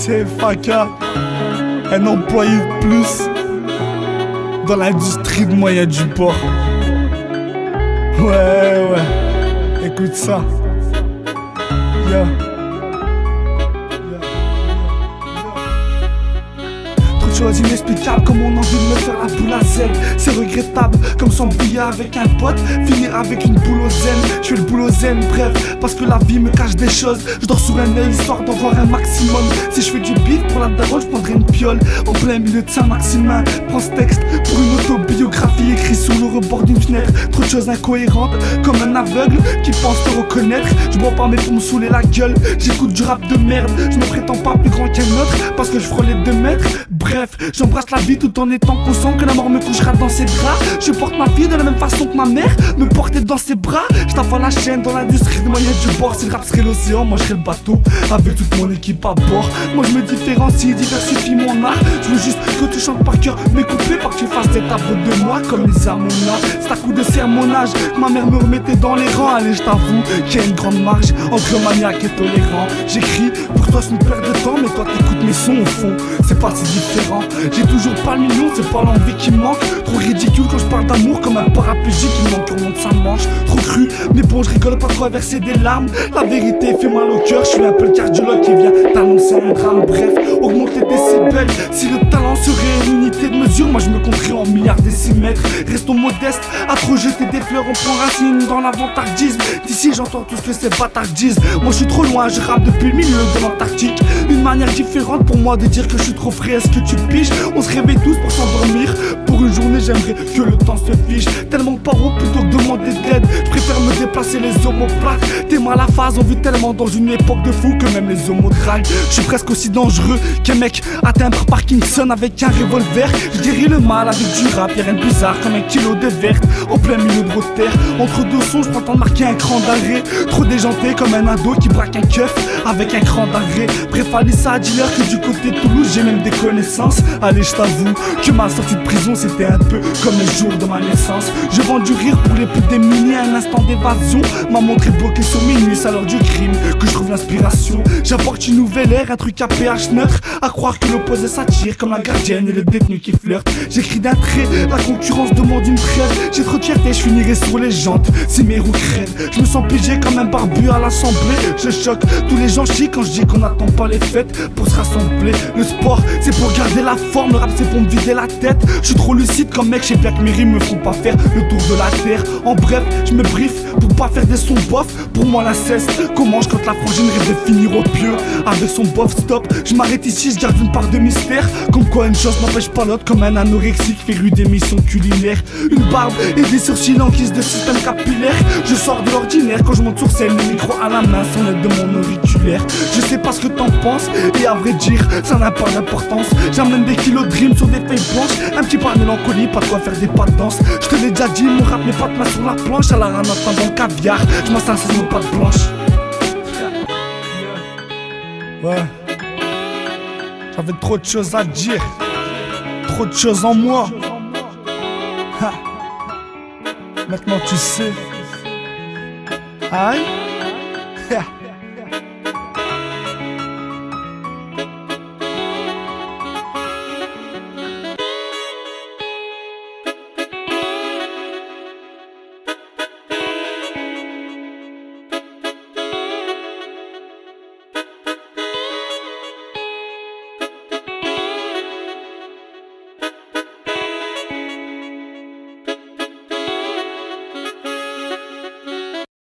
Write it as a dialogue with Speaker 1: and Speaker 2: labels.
Speaker 1: C'est FAK, un employé de plus dans l'industrie de moyens du port. Ouais, écoute ça. Yo. Chose inexplicable comme on a envie de me faire la boule à zen. C'est regrettable comme s'embrouiller avec un pote, finir avec une boule au zen. Je fais le boulot zen, bref, parce que la vie me cache des choses. Je dors sur un œil histoire d'en voir un maximum. Si je fais du beat pour la daronne, je prendrai une piole en plein milieu de Saint-Maximin. Prends ce texte pour une autobiographie écrite sur le rebord d'une fenêtre. Trop de choses incohérentes comme un aveugle qui pense te reconnaître. Je bois pas mais pour me saouler la gueule, j'écoute du rap de merde. Je ne prétends pas plus grand qu'un autre parce que je frôlais 2 mètres. Bref, j'embrasse la vie tout en étant conscient que la mort me couchera dans ses draps. Je porte ma vie de la même façon que ma mère me portait dans ses bras. Je t'avale la chaîne dans l'industrie de moyens du bord. Si le rap serait l'océan, moi je serais le bateau avec toute mon équipe à bord. Moi je me différencie, diversifie mon art. Je veux juste que tu chantes par cœur mes couplets, pas que tu fasses des tableaux de moi comme les Amona. C'est à coup de sermonnage que ma mère me remettait dans les rangs. Allez, je t'avoue qu'il y a une grande marge entre maniaque et tolérant. J'écris pour toi c'est une perte de temps, mais toi t'écoutes mes sons au fond. C'est pas si différent. J'ai toujours pas le million, c'est pas l'envie qui me manque. Trop ridicule quand je parle d'amour comme un paraplégique qui manque au monde sa manche. Trop cru, mais bon je rigole pas trop verser des larmes. La vérité fait mal au cœur, je suis un peu le cardiologue qui vient t'annoncer un drame. Bref, augmente les décibels. Si le talent serait une unité de mesure, moi je me compterais en milliards décimètres. Restons modestes, à trop jeter des fleurs on prend racine dans l'avantardisme. D'ici j'entends tout ce que ces bâtards disent. Moi je suis trop loin, je rappe depuis le milieu de l'Antarctique. Une manière différente pour moi de dire que je suis trop frais, est-ce que tu piges? On se réveille tous pour s'endormir. Pour une journée j'aimerais que le temps se fiche. Tellement de paro plutôt que demander d'aide. Je préfère me déplacer les omoplates. T'es mal à la phase, on vit tellement dans une époque de fou que même les homos draguent. Je suis presque aussi dangereux qu'un mec atteint par Parkinson avec un revolver. Je guéris le mal avec du rap, y'a rien de bizarre comme un kilo de verte en plein milieu de votre terre. Entre deux sons je m'entends marquer un cran d'arrêt. Trop déjanté comme un ado qui braque un keuf avec un cran d'arrêt. Bref, allez ça à dealer que du côté de Toulouse j'ai même des connaissances. Allez je t'avoue que ma sortie de prison c'était un peu comme le jour de ma naissance. Je vends du rire pour les plus démunis, un instant d'évasion. Ma montre est bloquée sur minuit, c'est à l'heure du crime que je trouve l'inspiration. J'apporte une nouvelle ère, un truc à pH neutre. À croire que l'opposé s'attire comme la gardienne et le détenu qui flirte. J'écris d'un trait, la concurrence demande une trêve. J'ai trop de fierté, je finirai sur les jantes si mes roues crèvent. Je me sens pigé comme un barbu à l'assemblée. Je choque tous les gens chient quand je dis qu'on n'attend pas les fêtes pour se rassembler. Le sport c'est pour garder la forme, le rap c'est pour me vider la tête. Je suis trop lucide comme mec, je sais bien que mes rimes me font pas faire le tour de la terre. En bref, je me briefe pour pas faire des sons bof. Pour moi la cesse commence quand la frangine rêve de finir au pieu avec son bof stop. Je m'arrête ici, je garde une part de mystère. Comme quoi une chose n'empêche pas l'autre, comme un anorexique féru d'émissions culinaires. Une barbe et des sourcils en guise de système capillaire. Je sors de l'ordinaire quand je monte sur scène, le micro à la main sans l'aide de mon auriculaire. Je sais pas ce que t'en penses et à vrai dire ça n'a pas d'importance. J'amène des kilos de rimes sur des feuilles blanches. Un petit pas de mélancolie, pas de quoi faire des pas de danse. Je te l'ai déjà dit, mon rap n'est pas de main sur la planche. À la rame dans le caviar, je m'assassine aux pattes blanches. Ouais, j'avais trop de choses à dire, trop de choses en moi. Ha. Maintenant tu sais. Aïe.